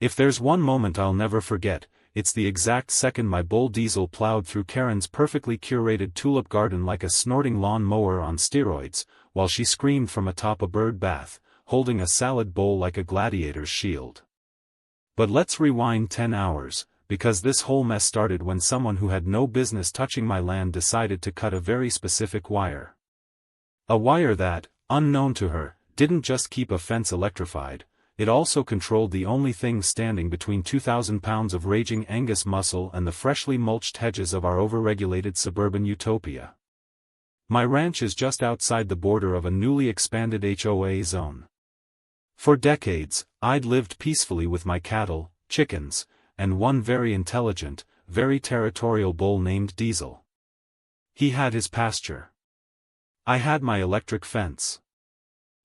If there's one moment I'll never forget, it's the exact second my bull Diesel plowed through Karen's perfectly curated tulip garden like a snorting lawn mower on steroids, while she screamed from atop a bird bath, holding a salad bowl like a gladiator's shield. But let's rewind 10 hours, because this whole mess started when someone who had no business touching my land decided to cut a very specific wire. A wire that, unknown to her, didn't just keep a fence electrified, it also controlled the only thing standing between 2,000 pounds of raging Angus muscle and the freshly mulched hedges of our overregulated suburban utopia. My ranch is just outside the border of a newly expanded HOA zone. For decades, I'd lived peacefully with my cattle, chickens, and one very intelligent, very territorial bull named Diesel. He had his pasture. I had my electric fence.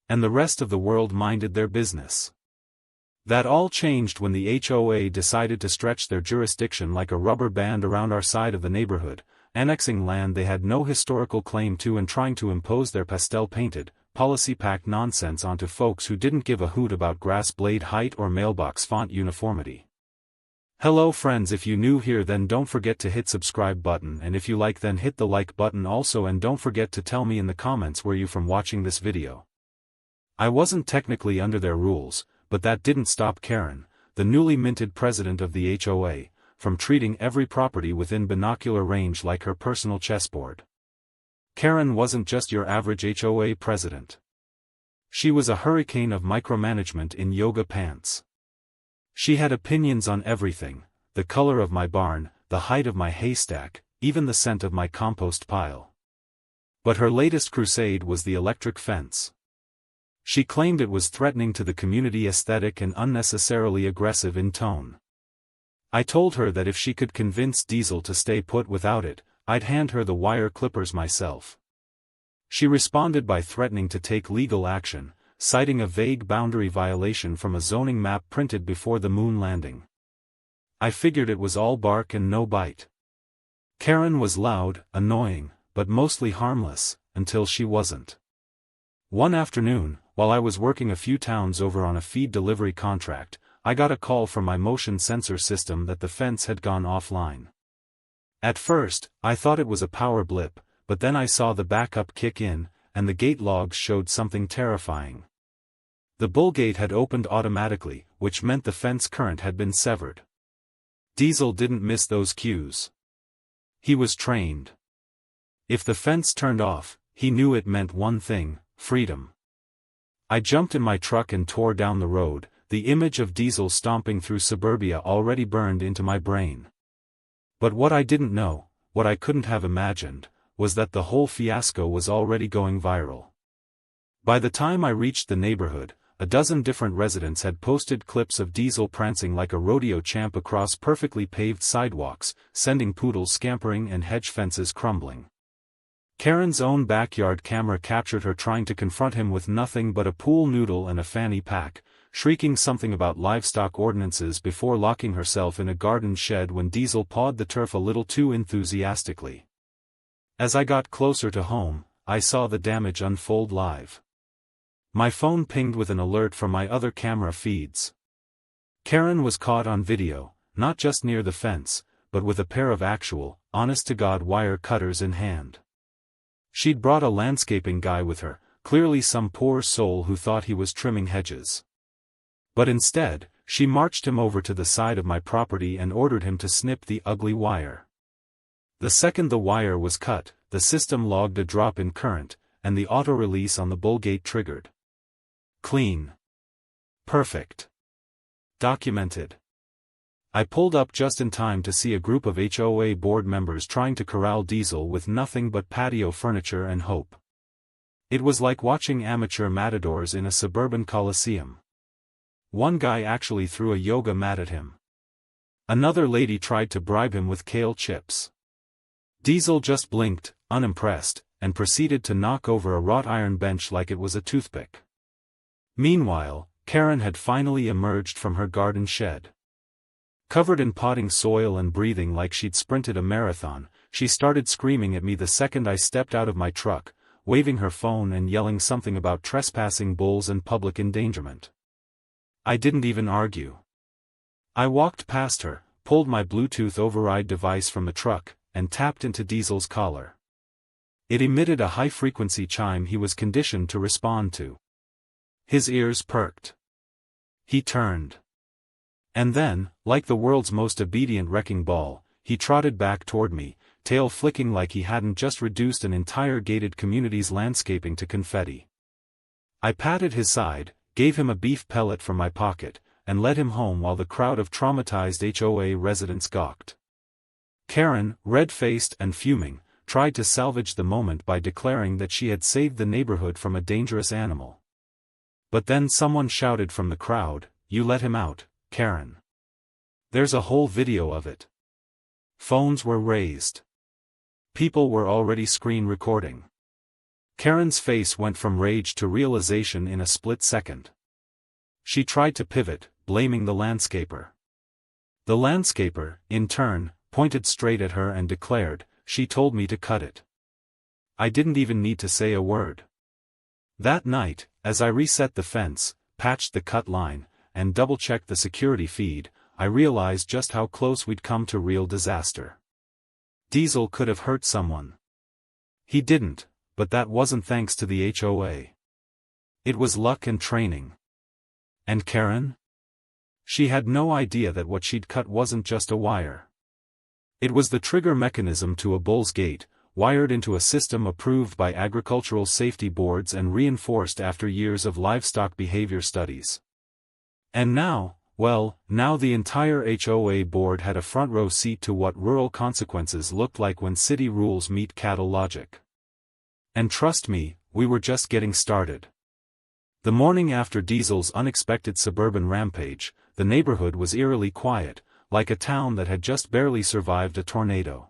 And the rest of the world minded their business. That all changed when the HOA decided to stretch their jurisdiction like a rubber band around our side of the neighborhood, annexing land they had no historical claim to and trying to impose their pastel-painted, policy-packed nonsense onto folks who didn't give a hoot about grass blade height or mailbox font uniformity. Hello friends, if you new here then don't forget to hit subscribe button, and if you like then hit the like button also, and don't forget to tell me in the comments where you from watching this video. I wasn't technically under their rules, but that didn't stop Karen, the newly minted president of the HOA, from treating every property within binocular range like her personal chessboard. Karen wasn't just your average HOA president. She was a hurricane of micromanagement in yoga pants. She had opinions on everything: the color of my barn, the height of my haystack, even the scent of my compost pile. But her latest crusade was the electric fence. She claimed it was threatening to the community aesthetic and unnecessarily aggressive in tone. I told her that if she could convince Diesel to stay put without it, I'd hand her the wire clippers myself. She responded by threatening to take legal action, citing a vague boundary violation from a zoning map printed before the moon landing. I figured it was all bark and no bite. Karen was loud, annoying, but mostly harmless, until she wasn't. One afternoon, while I was working a few towns over on a feed delivery contract, I got a call from my motion sensor system that the fence had gone offline. At first, I thought it was a power blip, but then I saw the backup kick in, and the gate logs showed something terrifying. The bull gate had opened automatically, which meant the fence current had been severed. Diesel didn't miss those cues. He was trained. If the fence turned off, he knew it meant one thing: freedom. I jumped in my truck and tore down the road, the image of Diesel stomping through suburbia already burned into my brain. But what I didn't know, what I couldn't have imagined, was that the whole fiasco was already going viral. By the time I reached the neighborhood, a dozen different residents had posted clips of Diesel prancing like a rodeo champ across perfectly paved sidewalks, sending poodles scampering and hedge fences crumbling. Karen's own backyard camera captured her trying to confront him with nothing but a pool noodle and a fanny pack, shrieking something about livestock ordinances before locking herself in a garden shed when Diesel pawed the turf a little too enthusiastically. As I got closer to home, I saw the damage unfold live. My phone pinged with an alert from my other camera feeds. Karen was caught on video, not just near the fence, but with a pair of actual, honest-to-God wire cutters in hand. She'd brought a landscaping guy with her, clearly some poor soul who thought he was trimming hedges. But instead, she marched him over to the side of my property and ordered him to snip the ugly wire. The second the wire was cut, the system logged a drop in current, and the auto-release on the bull gate triggered. Clean. Perfect. Documented. I pulled up just in time to see a group of HOA board members trying to corral Diesel with nothing but patio furniture and hope. It was like watching amateur matadors in a suburban coliseum. One guy actually threw a yoga mat at him. Another lady tried to bribe him with kale chips. Diesel just blinked, unimpressed, and proceeded to knock over a wrought iron bench like it was a toothpick. Meanwhile, Karen had finally emerged from her garden shed. Covered in potting soil and breathing like she'd sprinted a marathon, she started screaming at me the second I stepped out of my truck, waving her phone and yelling something about trespassing bulls and public endangerment. I didn't even argue. I walked past her, pulled my Bluetooth override device from the truck, and tapped into Diesel's collar. It emitted a high-frequency chime he was conditioned to respond to. His ears perked. He turned. And then, like the world's most obedient wrecking ball, he trotted back toward me, tail flicking like he hadn't just reduced an entire gated community's landscaping to confetti. I patted his side, gave him a beef pellet from my pocket, and led him home while the crowd of traumatized HOA residents gawked. Karen, red-faced and fuming, tried to salvage the moment by declaring that she had saved the neighborhood from a dangerous animal. But then someone shouted from the crowd, "You let him out, Karen." There's a whole video of it. Phones were raised. People were already screen recording. Karen's face went from rage to realization in a split second. She tried to pivot, blaming the landscaper. The landscaper, in turn, pointed straight at her and declared, "She told me to cut it." I didn't even need to say a word. That night, as I reset the fence, patched the cut line, and double-checked the security feed, I realized just how close we'd come to real disaster. Diesel could have hurt someone. He didn't, but that wasn't thanks to the HOA. It was luck and training. And Karen? She had no idea that what she'd cut wasn't just a wire. It was the trigger mechanism to a bull's gate, wired into a system approved by agricultural safety boards and reinforced after years of livestock behavior studies. And now, well, now the entire HOA board had a front row seat to what rural consequences looked like when city rules meet cattle logic. And trust me, we were just getting started. The morning after Diesel's unexpected suburban rampage, the neighborhood was eerily quiet, like a town that had just barely survived a tornado.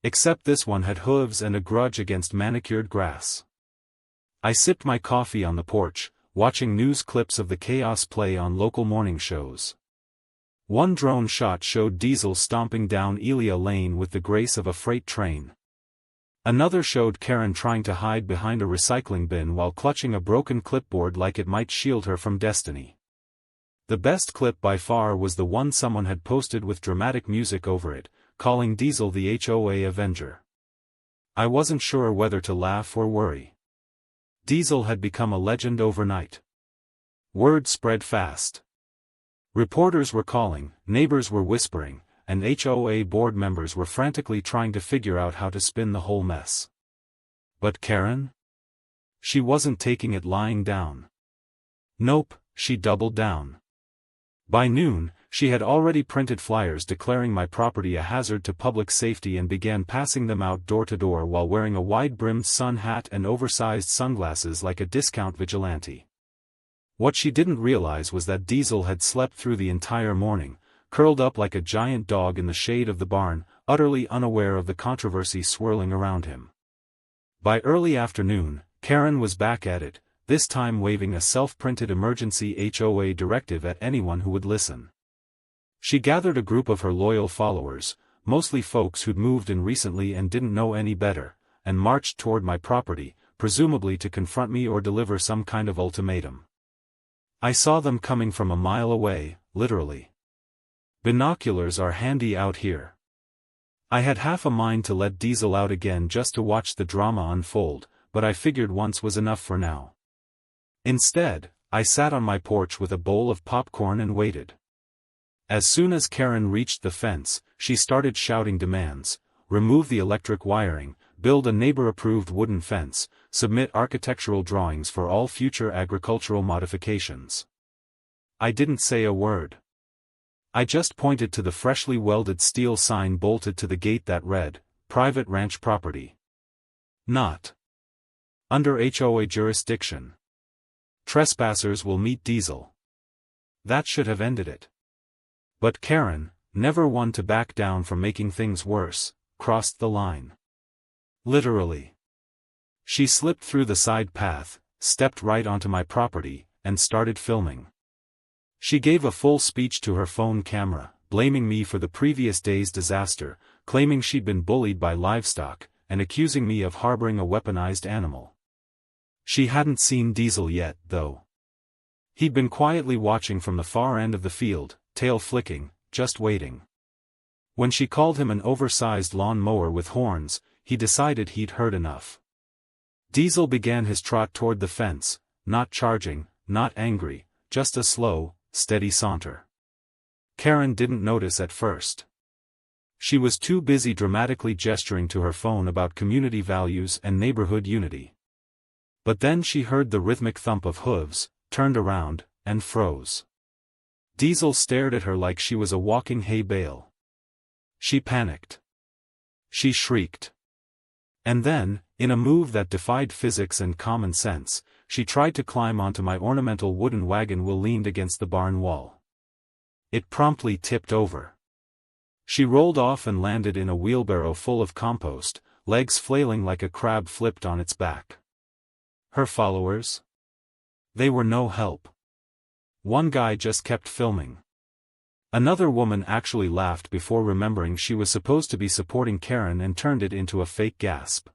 Except this one had hooves and a grudge against manicured grass. I sipped my coffee on the porch, watching news clips of the chaos play on local morning shows. One drone shot showed Diesel stomping down Elia Lane with the grace of a freight train. Another showed Karen trying to hide behind a recycling bin while clutching a broken clipboard like it might shield her from destiny. The best clip by far was the one someone had posted with dramatic music over it, calling Diesel the HOA Avenger. I wasn't sure whether to laugh or worry. Diesel had become a legend overnight. Word spread fast. Reporters were calling, neighbors were whispering, and HOA board members were frantically trying to figure out how to spin the whole mess. But Karen? She wasn't taking it lying down. Nope, she doubled down. By noon, she had already printed flyers declaring my property a hazard to public safety and began passing them out door to door while wearing a wide-brimmed sun hat and oversized sunglasses like a discount vigilante. What she didn't realize was that Diesel had slept through the entire morning, curled up like a giant dog in the shade of the barn, utterly unaware of the controversy swirling around him. By early afternoon, Karen was back at it, this time waving a self-printed emergency HOA directive at anyone who would listen. She gathered a group of her loyal followers, mostly folks who'd moved in recently and didn't know any better, and marched toward my property, presumably to confront me or deliver some kind of ultimatum. I saw them coming from a mile away, literally. Binoculars are handy out here. I had half a mind to let Diesel out again just to watch the drama unfold, but I figured once was enough for now. Instead, I sat on my porch with a bowl of popcorn and waited. As soon as Karen reached the fence, she started shouting demands: remove the electric wiring, build a neighbor-approved wooden fence, submit architectural drawings for all future agricultural modifications. I didn't say a word. I just pointed to the freshly welded steel sign bolted to the gate that read, "Private Ranch Property." Not under HOA jurisdiction. Trespassers will meet Diesel. That should have ended it. But Karen, never one to back down from making things worse, crossed the line. Literally. She slipped through the side path, stepped right onto my property, and started filming. She gave a full speech to her phone camera, blaming me for the previous day's disaster, claiming she'd been bullied by livestock, and accusing me of harboring a weaponized animal. She hadn't seen Diesel yet, though. He'd been quietly watching from the far end of the field, tail flicking, just waiting. When she called him an oversized lawn mower with horns, he decided he'd heard enough. Diesel began his trot toward the fence, not charging, not angry, just a slow, steady saunter. Karen didn't notice at first. She was too busy dramatically gesturing to her phone about community values and neighborhood unity. But then she heard the rhythmic thump of hooves, turned around, and froze. Diesel stared at her like she was a walking hay bale. She panicked. She shrieked. And then, in a move that defied physics and common sense, she tried to climb onto my ornamental wooden wagon wheel leaned against the barn wall. It promptly tipped over. She rolled off and landed in a wheelbarrow full of compost, legs flailing like a crab flipped on its back. Her followers? They were no help. One guy just kept filming. Another woman actually laughed before remembering she was supposed to be supporting Karen and turned it into a fake gasp.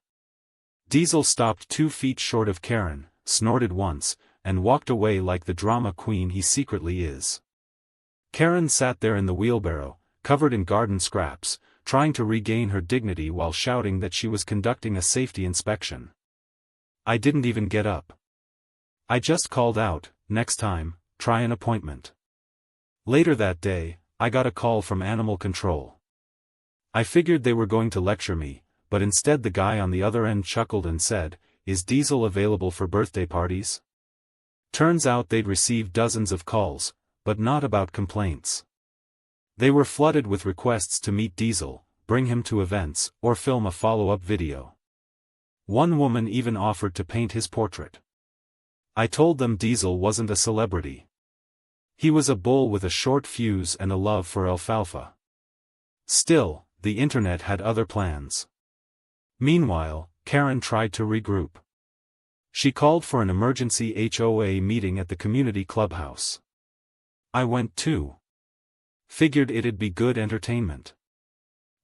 Diesel stopped 2 feet short of Karen, snorted once, and walked away like the drama queen he secretly is. Karen sat there in the wheelbarrow, covered in garden scraps, trying to regain her dignity while shouting that she was conducting a safety inspection. I didn't even get up. I just called out, "Next time, try an appointment." Later that day, I got a call from Animal Control. I figured they were going to lecture me, but instead the guy on the other end chuckled and said, "Is Diesel available for birthday parties?" Turns out they'd received dozens of calls, but not about complaints. They were flooded with requests to meet Diesel, bring him to events, or film a follow-up video. One woman even offered to paint his portrait. I told them Diesel wasn't a celebrity. He was a bull with a short fuse and a love for alfalfa. Still, the internet had other plans. Meanwhile, Karen tried to regroup. She called for an emergency HOA meeting at the community clubhouse. I went too. Figured it'd be good entertainment.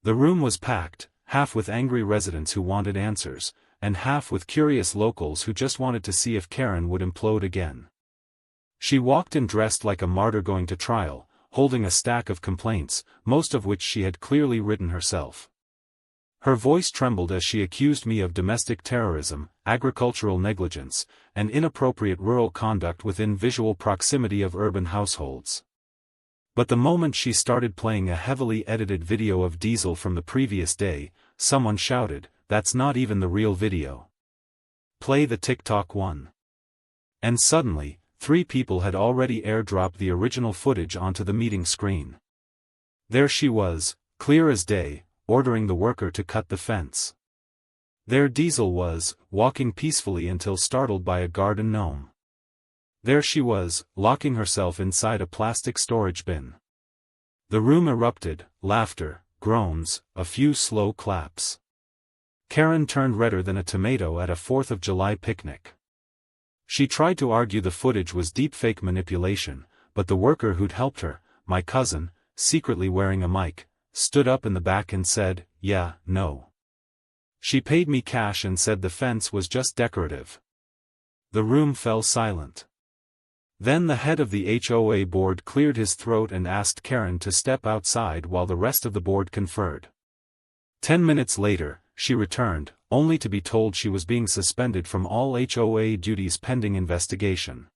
The room was packed, half with angry residents who wanted answers, and half with curious locals who just wanted to see if Karen would implode again. She walked in dressed like a martyr going to trial, holding a stack of complaints, most of which she had clearly written herself. Her voice trembled as she accused me of domestic terrorism, agricultural negligence, and inappropriate rural conduct within visual proximity of urban households. But the moment she started playing a heavily edited video of Diesel from the previous day, someone shouted, "That's not even the real video. Play the TikTok one." And suddenly, 3 people had already airdropped the original footage onto the meeting screen. There she was, clear as day, ordering the worker to cut the fence. There Diesel was, walking peacefully until startled by a garden gnome. There she was, locking herself inside a plastic storage bin. The room erupted, laughter, groans, a few slow claps. Karen turned redder than a tomato at a 4th of July picnic. She tried to argue the footage was deepfake manipulation, but the worker who'd helped her, my cousin, secretly wearing a mic, stood up in the back and said, "Yeah, no." She paid me cash and said the fence was just decorative. The room fell silent. Then the head of the HOA board cleared his throat and asked Karen to step outside while the rest of the board conferred. 10 minutes later, she returned, only to be told she was being suspended from all HOA duties pending investigation.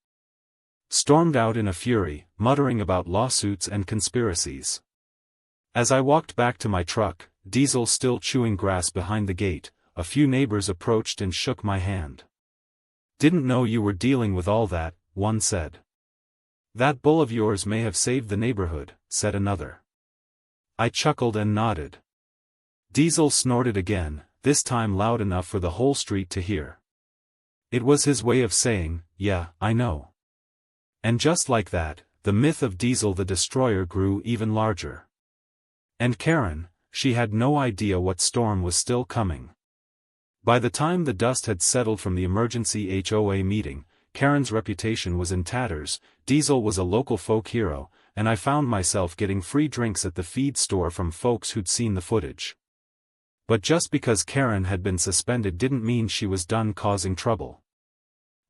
Stormed out in a fury, muttering about lawsuits and conspiracies. As I walked back to my truck, Diesel still chewing grass behind the gate, a few neighbors approached and shook my hand. "Didn't know you were dealing with all that," one said. "That bull of yours may have saved the neighborhood," said another. I chuckled and nodded. Diesel snorted again, this time loud enough for the whole street to hear. It was his way of saying, "Yeah, I know." And just like that, the myth of Diesel the Destroyer grew even larger. And Karen, she had no idea what storm was still coming. By the time the dust had settled from the emergency HOA meeting, Karen's reputation was in tatters, Diesel was a local folk hero, and I found myself getting free drinks at the feed store from folks who'd seen the footage. But just because Karen had been suspended didn't mean she was done causing trouble.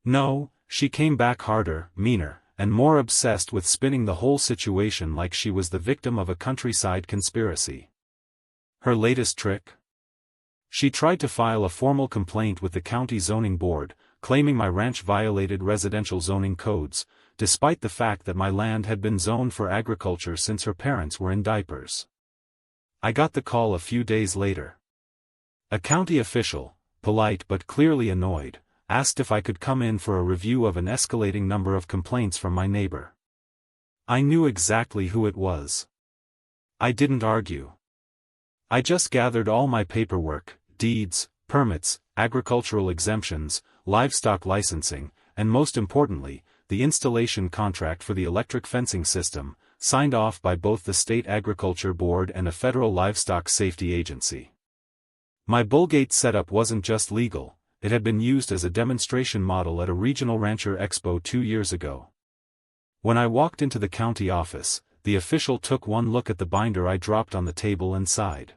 No, she came back harder, meaner, and more obsessed with spinning the whole situation like she was the victim of a countryside conspiracy. Her latest trick? She tried to file a formal complaint with the county zoning board, claiming my ranch violated residential zoning codes, despite the fact that my land had been zoned for agriculture since her parents were in diapers. I got the call a few days later. A county official, polite but clearly annoyed, asked if I could come in for a review of an escalating number of complaints from my neighbor. I knew exactly who it was. I didn't argue. I just gathered all my paperwork, deeds, permits, agricultural exemptions, livestock licensing, and most importantly, the installation contract for the electric fencing system, signed off by both the State Agriculture Board and a federal livestock safety agency. My bullgate setup wasn't just legal, it had been used as a demonstration model at a regional rancher expo 2 years ago. When I walked into the county office, the official took one look at the binder I dropped on the table and sighed.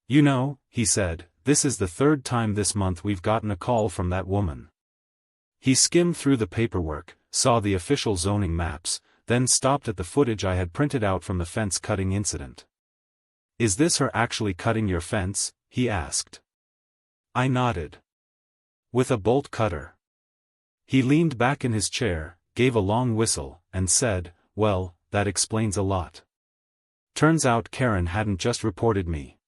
"You know," he said, "this is the 3rd time this month we've gotten a call from that woman." He skimmed through the paperwork, saw the official zoning maps, then stopped at the footage I had printed out from the fence cutting incident. "Is this her actually cutting your fence?" he asked. I nodded. "With a bolt cutter?" He leaned back in his chair, gave a long whistle, and said, "Well, that explains a lot." Turns out Karen hadn't just reported me.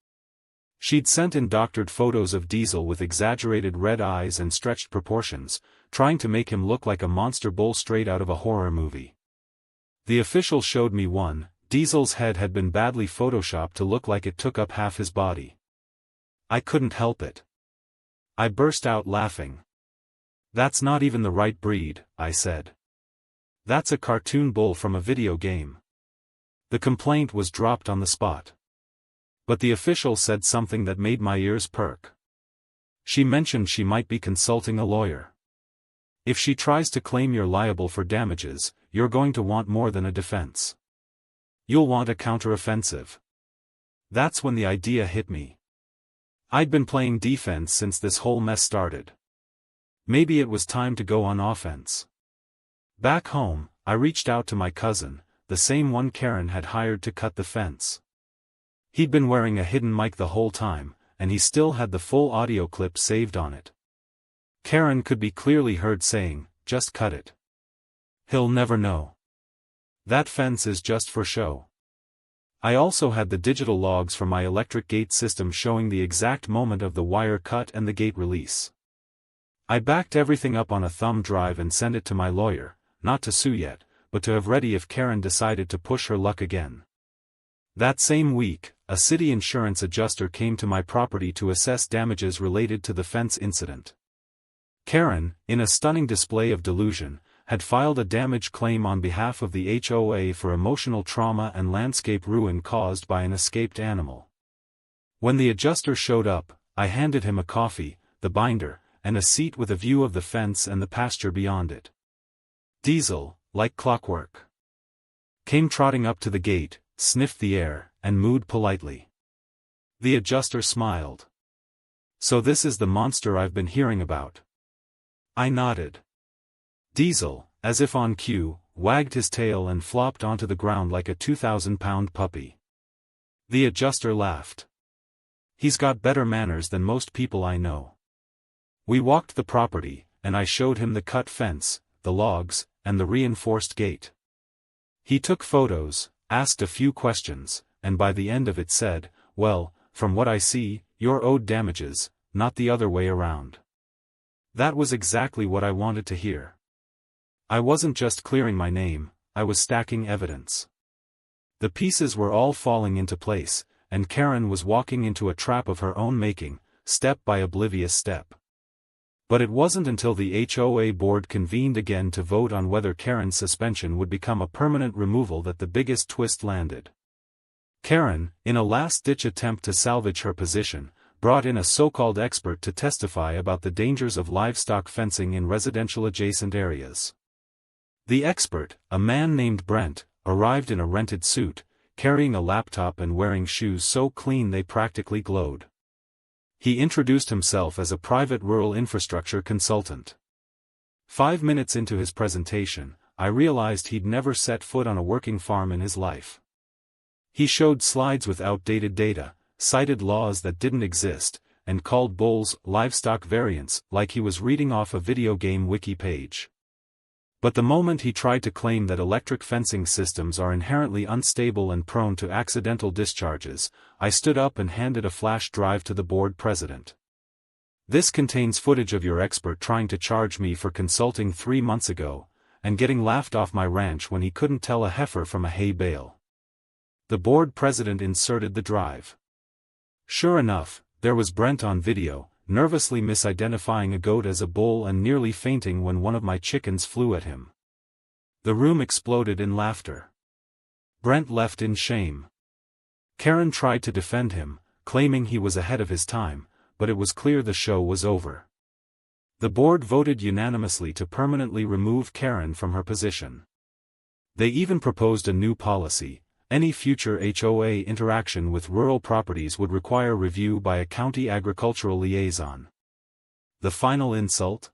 She'd sent in doctored photos of Diesel with exaggerated red eyes and stretched proportions, trying to make him look like a monster bull straight out of a horror movie. The official showed me one. Diesel's head had been badly photoshopped to look like it took up half his body. I couldn't help it. I burst out laughing. "That's not even the right breed," I said. "That's a cartoon bull from a video game." The complaint was dropped on the spot. But the official said something that made my ears perk. She mentioned she might be consulting a lawyer. "If she tries to claim you're liable for damages, you're going to want more than a defense. You'll want a counteroffensive." That's when the idea hit me. I'd been playing defense since this whole mess started. Maybe it was time to go on offense. Back home, I reached out to my cousin, the same one Karen had hired to cut the fence. He'd been wearing a hidden mic the whole time, and he still had the full audio clip saved on it. Karen could be clearly heard saying, "Just cut it. He'll never know. That fence is just for show." I also had the digital logs from my electric gate system showing the exact moment of the wire cut and the gate release. I backed everything up on a thumb drive and sent it to my lawyer, not to sue yet, but to have ready if Karen decided to push her luck again. That same week, a city insurance adjuster came to my property to assess damages related to the fence incident. Karen, in a stunning display of delusion, had filed a damage claim on behalf of the HOA for emotional trauma and landscape ruin caused by an escaped animal. When the adjuster showed up, I handed him a coffee, the binder, and a seat with a view of the fence and the pasture beyond it. Diesel, like clockwork, came trotting up to the gate, sniffed the air, and mooed politely. The adjuster smiled. "So this is the monster I've been hearing about." I nodded. Diesel, as if on cue, wagged his tail and flopped onto the ground like a 2,000-pound puppy. The adjuster laughed. "He's got better manners than most people I know." We walked the property, and I showed him the cut fence, the logs, and the reinforced gate. He took photos, asked a few questions, and by the end of it said, "Well, from what I see, you're owed damages, not the other way around." That was exactly what I wanted to hear. I wasn't just clearing my name, I was stacking evidence. The pieces were all falling into place, and Karen was walking into a trap of her own making, step by oblivious step. But it wasn't until the HOA board convened again to vote on whether Karen's suspension would become a permanent removal that the biggest twist landed. Karen, in a last-ditch attempt to salvage her position, brought in a so-called expert to testify about the dangers of livestock fencing in residential adjacent areas. The expert, a man named Brent, arrived in a rented suit, carrying a laptop and wearing shoes so clean they practically glowed. He introduced himself as a private rural infrastructure consultant. 5 minutes into his presentation, I realized he'd never set foot on a working farm in his life. He showed slides with outdated data, cited laws that didn't exist, and called bulls livestock variants like he was reading off a video game wiki page. But the moment he tried to claim that electric fencing systems are inherently unstable and prone to accidental discharges, I stood up and handed a flash drive to the board president. This contains footage of your expert trying to charge me for consulting 3 months ago, and getting laughed off my ranch when he couldn't tell a heifer from a hay bale. The board president inserted the drive. Sure enough, there was Brent on video, nervously misidentifying a goat as a bull and nearly fainting when one of my chickens flew at him. The room exploded in laughter. Brent left in shame. Karen tried to defend him, claiming he was ahead of his time, but it was clear the show was over. The board voted unanimously to permanently remove Karen from her position. They even proposed a new policy: any future HOA interaction with rural properties would require review by a county agricultural liaison. The final insult?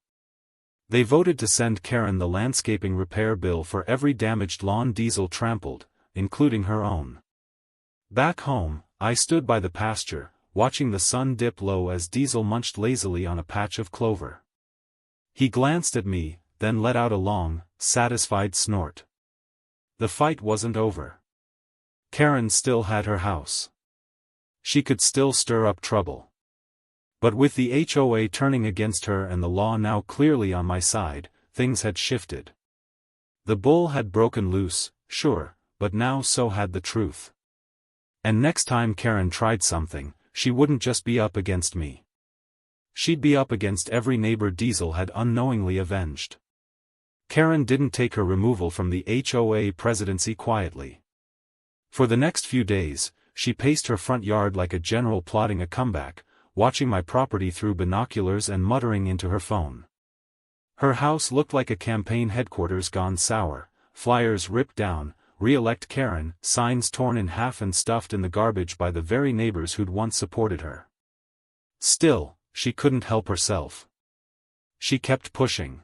They voted to send Karen the landscaping repair bill for every damaged lawn Diesel trampled, including her own. Back home, I stood by the pasture, watching the sun dip low as Diesel munched lazily on a patch of clover. He glanced at me, then let out a long, satisfied snort. The fight wasn't over. Karen still had her house. She could still stir up trouble. But with the HOA turning against her and the law now clearly on my side, things had shifted. The bull had broken loose, sure, but now so had the truth. And next time Karen tried something, she wouldn't just be up against me. She'd be up against every neighbor Diesel had unknowingly avenged. Karen didn't take her removal from the HOA presidency quietly. For the next few days, she paced her front yard like a general plotting a comeback, watching my property through binoculars and muttering into her phone. Her house looked like a campaign headquarters gone sour: flyers ripped down, "Re-elect Karen," signs torn in half and stuffed in the garbage by the very neighbors who'd once supported her. Still, she couldn't help herself. She kept pushing.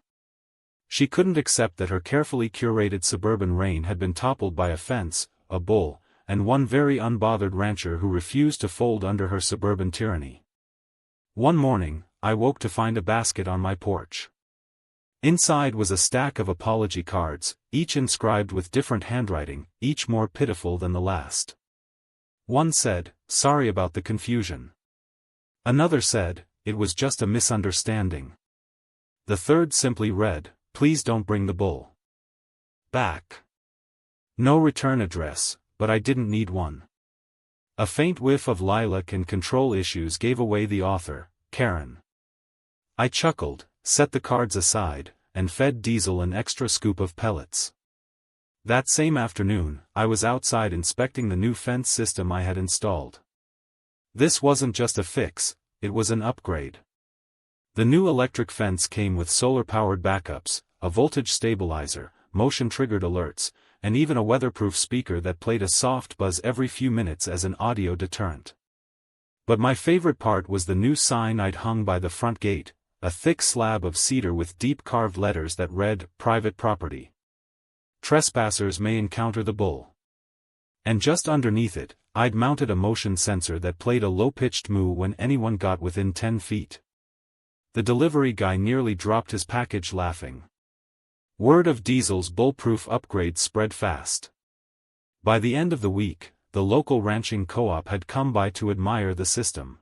She couldn't accept that her carefully curated suburban reign had been toppled by a fence, a bull, and one very unbothered rancher who refused to fold under her suburban tyranny. One morning, I woke to find a basket on my porch. Inside was a stack of apology cards, each inscribed with different handwriting, each more pitiful than the last. One said, "Sorry about the confusion." Another said, "It was just a misunderstanding." The third simply read, "Please don't bring the bull back." No return address, but I didn't need one. A faint whiff of lilac and control issues gave away the author, Karen. I chuckled, set the cards aside, and fed Diesel an extra scoop of pellets. That same afternoon, I was outside inspecting the new fence system I had installed. This wasn't just a fix, it was an upgrade. The new electric fence came with solar-powered backups, a voltage stabilizer, motion-triggered alerts, and even a weatherproof speaker that played a soft buzz every few minutes as an audio deterrent. But my favorite part was the new sign I'd hung by the front gate, a thick slab of cedar with deep carved letters that read, "Private property. Trespassers may encounter the bull." And just underneath it, I'd mounted a motion sensor that played a low-pitched moo when anyone got within 10 feet. The delivery guy nearly dropped his package laughing. Word of Diesel's bulletproof upgrade spread fast. By the end of the week, the local ranching co-op had come by to admire the system.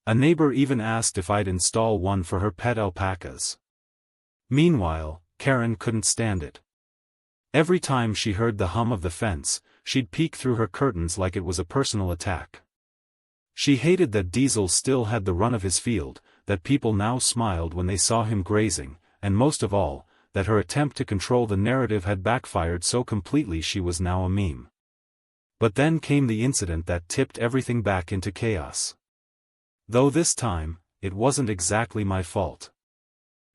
A neighbor even asked if I'd install one for her pet alpacas. Meanwhile, Karen couldn't stand it. Every time she heard the hum of the fence, she'd peek through her curtains like it was a personal attack. She hated that Diesel still had the run of his field, that people now smiled when they saw him grazing, and most of all, that her attempt to control the narrative had backfired so completely she was now a meme. But then came the incident that tipped everything back into chaos. Though this time, it wasn't exactly my fault.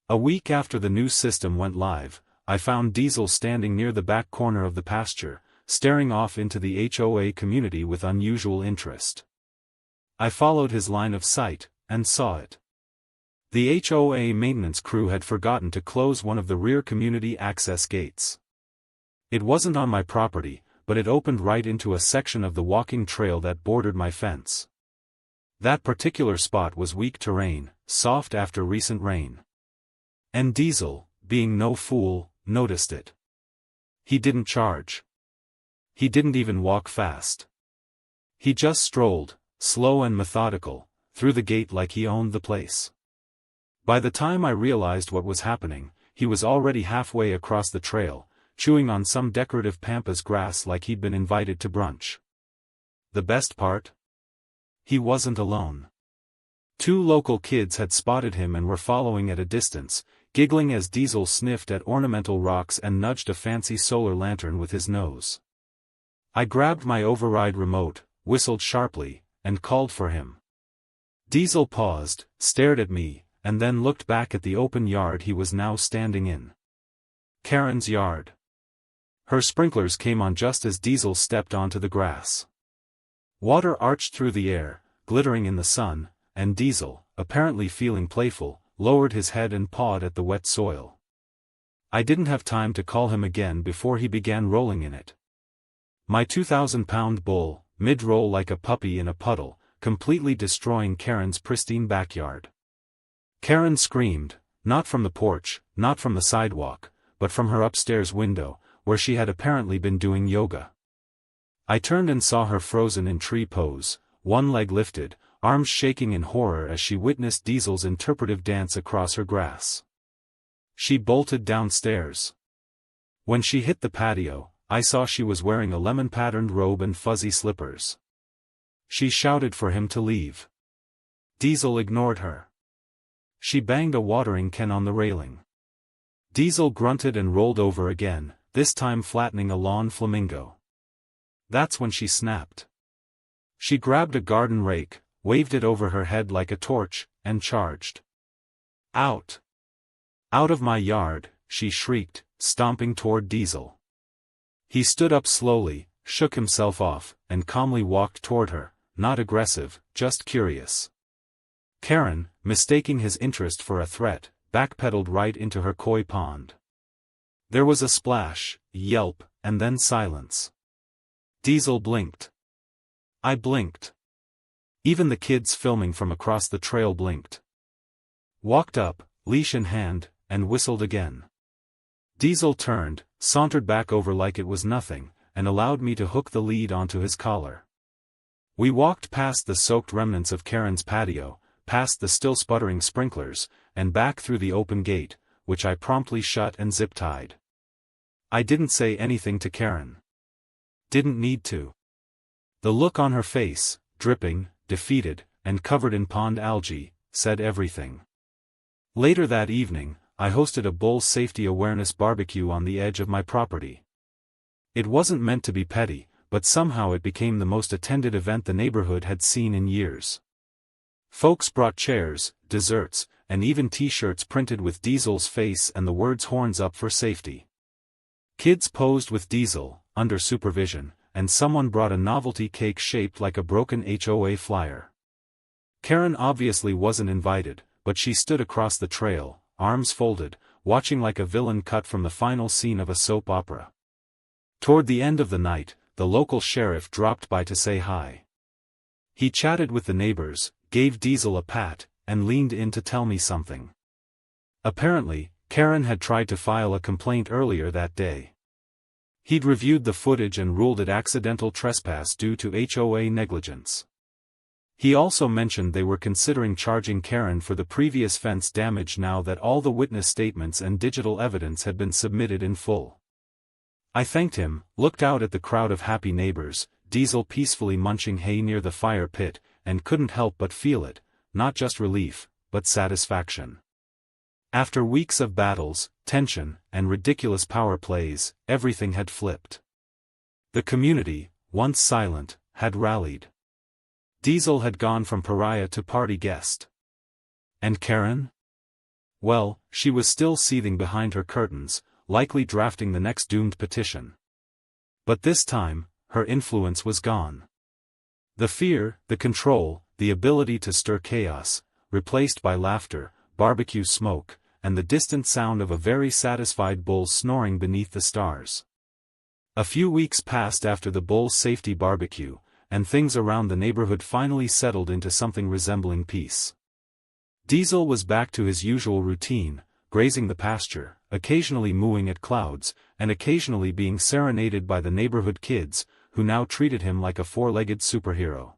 A week after the new system went live, I found Diesel standing near the back corner of the pasture, staring off into the HOA community with unusual interest. I followed his line of sight, and saw it. The HOA maintenance crew had forgotten to close one of the rear community access gates. It wasn't on my property, but it opened right into a section of the walking trail that bordered my fence. That particular spot was weak terrain, soft after recent rain. And Diesel, being no fool, noticed it. He didn't charge. He didn't even walk fast. He just strolled, slow and methodical, through the gate like he owned the place. By the time I realized what was happening, he was already halfway across the trail, chewing on some decorative pampas grass like he'd been invited to brunch. The best part? He wasn't alone. 2 local kids had spotted him and were following at a distance, giggling as Diesel sniffed at ornamental rocks and nudged a fancy solar lantern with his nose. I grabbed my override remote, whistled sharply, and called for him. Diesel paused, stared at me, and then looked back at the open yard he was now standing in. Karen's yard. Her sprinklers came on just as Diesel stepped onto the grass. Water arched through the air, glittering in the sun, and Diesel, apparently feeling playful, lowered his head and pawed at the wet soil. I didn't have time to call him again before he began rolling in it. My 2,000-pound bull, mid-roll like a puppy in a puddle, completely destroying Karen's pristine backyard. Karen screamed, not from the porch, not from the sidewalk, but from her upstairs window, where she had apparently been doing yoga. I turned and saw her frozen in tree pose, one leg lifted, arms shaking in horror as she witnessed Diesel's interpretive dance across her grass. She bolted downstairs. When she hit the patio, I saw she was wearing a lemon-patterned robe and fuzzy slippers. She shouted for him to leave. Diesel ignored her. She banged a watering can on the railing. Diesel grunted and rolled over again, this time flattening a lawn flamingo. That's when she snapped. She grabbed a garden rake, waved it over her head like a torch, and charged. Out! Out of my yard, she shrieked, stomping toward Diesel. He stood up slowly, shook himself off, and calmly walked toward her, not aggressive, just curious. Karen, mistaking his interest for a threat, backpedaled right into her koi pond. There was a splash, yelp, and then silence. Diesel blinked. I blinked. Even the kids filming from across the trail blinked. Walked up, leash in hand, and whistled again. Diesel turned, sauntered back over like it was nothing, and allowed me to hook the lead onto his collar. We walked past the soaked remnants of Karen's patio, past the still sputtering sprinklers, and back through the open gate, which I promptly shut and zip-tied. I didn't say anything to Karen. Didn't need to. The look on her face, dripping, defeated, and covered in pond algae, said everything. Later that evening, I hosted a bull safety awareness barbecue on the edge of my property. It wasn't meant to be petty, but somehow it became the most attended event the neighborhood had seen in years. Folks brought chairs, desserts, and even t-shirts printed with Diesel's face and the words "Horns Up for Safety." Kids posed with Diesel, under supervision, and someone brought a novelty cake shaped like a broken HOA flyer. Karen obviously wasn't invited, but she stood across the trail, arms folded, watching like a villain cut from the final scene of a soap opera. Toward the end of the night, the local sheriff dropped by to say hi. He chatted with the neighbors, gave Diesel a pat, and leaned in to tell me something. Apparently, Karen had tried to file a complaint earlier that day. He'd reviewed the footage and ruled it accidental trespass due to HOA negligence. He also mentioned they were considering charging Karen for the previous fence damage now that all the witness statements and digital evidence had been submitted in full. I thanked him, looked out at the crowd of happy neighbors, Diesel peacefully munching hay near the fire pit, and couldn't help but feel it, not just relief, but satisfaction. After weeks of battles, tension, and ridiculous power plays, everything had flipped. The community, once silent, had rallied. Diesel had gone from pariah to party guest. And Karen? Well, she was still seething behind her curtains, likely drafting the next doomed petition. But this time, her influence was gone. The fear, the control, the ability to stir chaos, replaced by laughter, barbecue smoke, and the distant sound of a very satisfied bull snoring beneath the stars. A few weeks passed after the bull's safety barbecue, and things around the neighborhood finally settled into something resembling peace. Diesel was back to his usual routine, grazing the pasture, occasionally mooing at clouds, and occasionally being serenaded by the neighborhood kids, who now treated him like a four-legged superhero.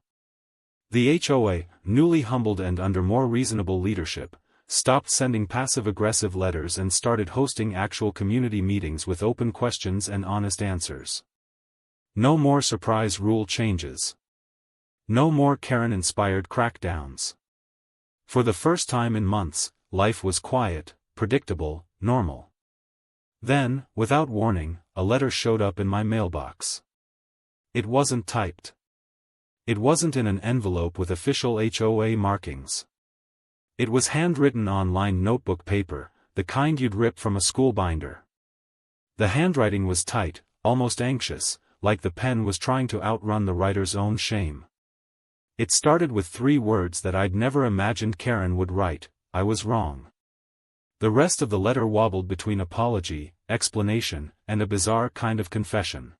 The HOA, newly humbled and under more reasonable leadership, stopped sending passive-aggressive letters and started hosting actual community meetings with open questions and honest answers. No more surprise rule changes. No more Karen-inspired crackdowns. For the first time in months, life was quiet, predictable, normal. Then, without warning, a letter showed up in my mailbox. It wasn't typed. It wasn't in an envelope with official HOA markings. It was handwritten on lined notebook paper, the kind you'd rip from a school binder. The handwriting was tight, almost anxious, like the pen was trying to outrun the writer's own shame. It started with 3 words that I'd never imagined Karen would write: "I was wrong." The rest of the letter wobbled between apology, explanation, and a bizarre kind of confession.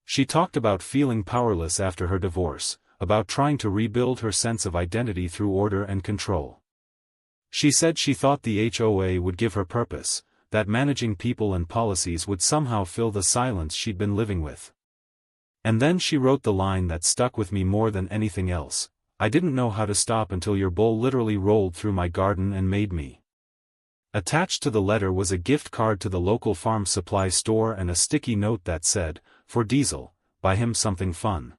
She talked about feeling powerless after her divorce, about trying to rebuild her sense of identity through order and control. She said she thought the HOA would give her purpose, that managing people and policies would somehow fill the silence she'd been living with. And then she wrote the line that stuck with me more than anything else: "I didn't know how to stop until your bull literally rolled through my garden and made me." Attached to the letter was a gift card to the local farm supply store and a sticky note that said, "For Diesel, buy him something fun."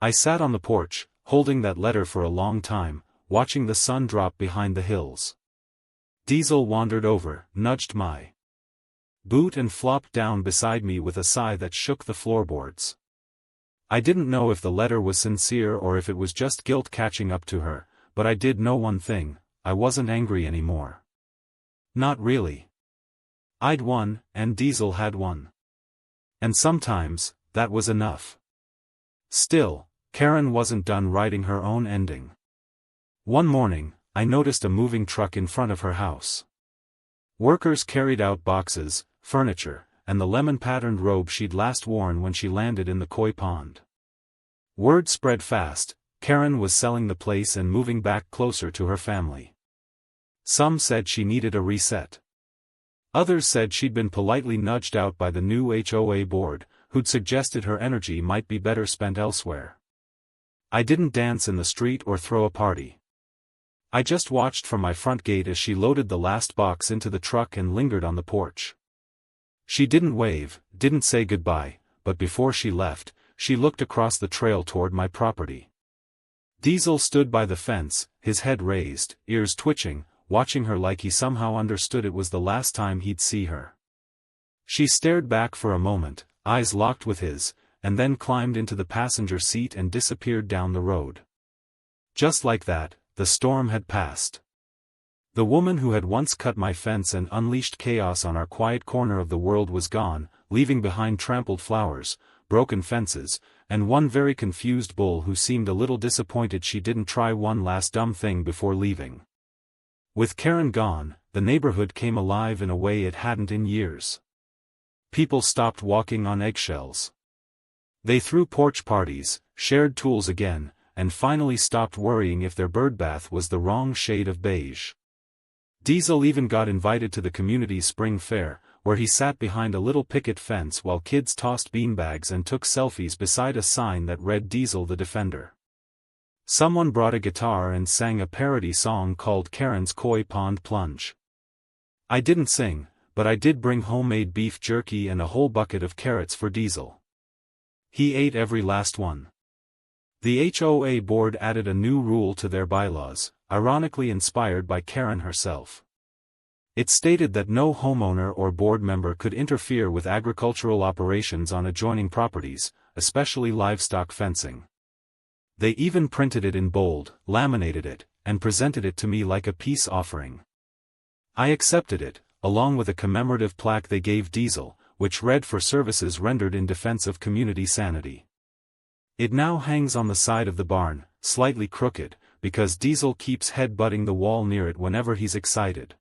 I sat on the porch, holding that letter for a long time, watching the sun drop behind the hills. Diesel wandered over, nudged my boot and flopped down beside me with a sigh that shook the floorboards. I didn't know if the letter was sincere or if it was just guilt catching up to her, but I did know one thing: I wasn't angry anymore. Not really. I'd won, and Diesel had won. And sometimes, that was enough. Still, Karen wasn't done writing her own ending. One morning, I noticed a moving truck in front of her house. Workers carried out boxes, furniture, and the lemon-patterned robe she'd last worn when she landed in the koi pond. Word spread fast: Karen was selling the place and moving back closer to her family. Some said she needed a reset. Others said she'd been politely nudged out by the new HOA board, who'd suggested her energy might be better spent elsewhere. I didn't dance in the street or throw a party. I just watched from my front gate as she loaded the last box into the truck and lingered on the porch. She didn't wave, didn't say goodbye, but before she left, she looked across the trail toward my property. Diesel stood by the fence, his head raised, ears twitching, watching her like he somehow understood it was the last time he'd see her. She stared back for a moment, eyes locked with his, and then climbed into the passenger seat and disappeared down the road. Just like that, the storm had passed. The woman who had once cut my fence and unleashed chaos on our quiet corner of the world was gone, leaving behind trampled flowers, broken fences, and one very confused bull who seemed a little disappointed she didn't try one last dumb thing before leaving. With Karen gone, the neighborhood came alive in a way it hadn't in years. People stopped walking on eggshells. They threw porch parties, shared tools again, and finally stopped worrying if their birdbath was the wrong shade of beige. Diesel even got invited to the community's spring fair, where he sat behind a little picket fence while kids tossed beanbags and took selfies beside a sign that read "Diesel the Defender." Someone brought a guitar and sang a parody song called Karen's Koi Pond Plunge. I didn't sing, but I did bring homemade beef jerky and a whole bucket of carrots for Diesel. He ate every last one. The HOA board added a new rule to their bylaws, ironically inspired by Karen herself. It stated that no homeowner or board member could interfere with agricultural operations on adjoining properties, especially livestock fencing. They even printed it in bold, laminated it, and presented it to me like a peace offering. I accepted it, along with a commemorative plaque they gave Diesel, which read "For services rendered in defense of community sanity." It now hangs on the side of the barn, slightly crooked, because Diesel keeps head-butting the wall near it whenever he's excited.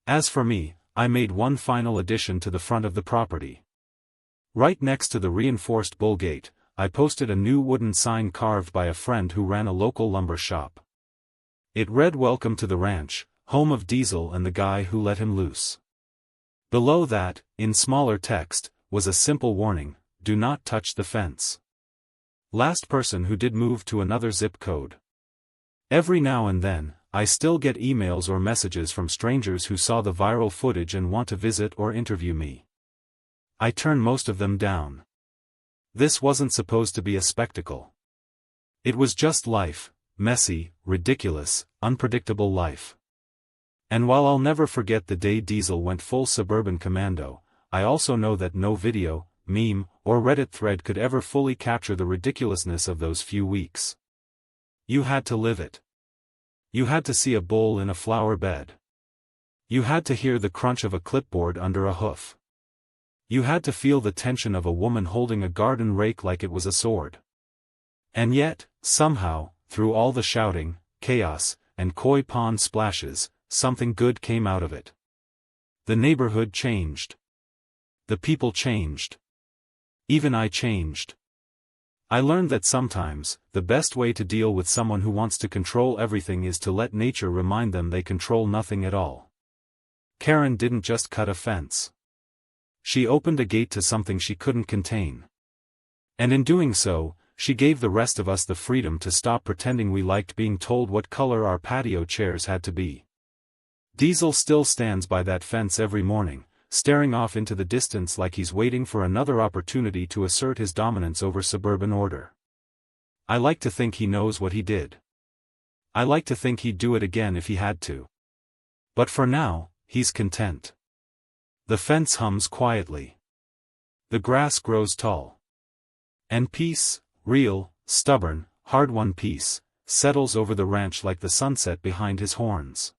As for me, I made one final addition to the front of the property. Right next to the reinforced bull gate, I posted a new wooden sign carved by a friend who ran a local lumber shop. It read, "Welcome to the ranch, home of Diesel and the guy who let him loose." Below that, in smaller text, was a simple warning: do not touch the fence. Last person who did move to another zip code. Every now and then, I still get emails or messages from strangers who saw the viral footage and want to visit or interview me. I turn most of them down. This wasn't supposed to be a spectacle. It was just life, messy, ridiculous, unpredictable life. And while I'll never forget the day Diesel went full suburban commando, I also know that no video, meme, or Reddit thread could ever fully capture the ridiculousness of those few weeks. You had to live it. You had to see a bull in a flower bed. You had to hear the crunch of a clipboard under a hoof. You had to feel the tension of a woman holding a garden rake like it was a sword. And yet, somehow, through all the shouting, chaos, and koi pond splashes, something good came out of it. The neighborhood changed. The people changed. Even I changed. I learned that sometimes, the best way to deal with someone who wants to control everything is to let nature remind them they control nothing at all. Karen didn't just cut a fence. She opened a gate to something she couldn't contain. And in doing so, she gave the rest of us the freedom to stop pretending we liked being told what color our patio chairs had to be. Diesel still stands by that fence every morning, staring off into the distance like he's waiting for another opportunity to assert his dominance over suburban order. I like to think he knows what he did. I like to think he'd do it again if he had to. But for now, he's content. The fence hums quietly. The grass grows tall. And peace, real, stubborn, hard-won peace, settles over the ranch like the sunset behind his horns.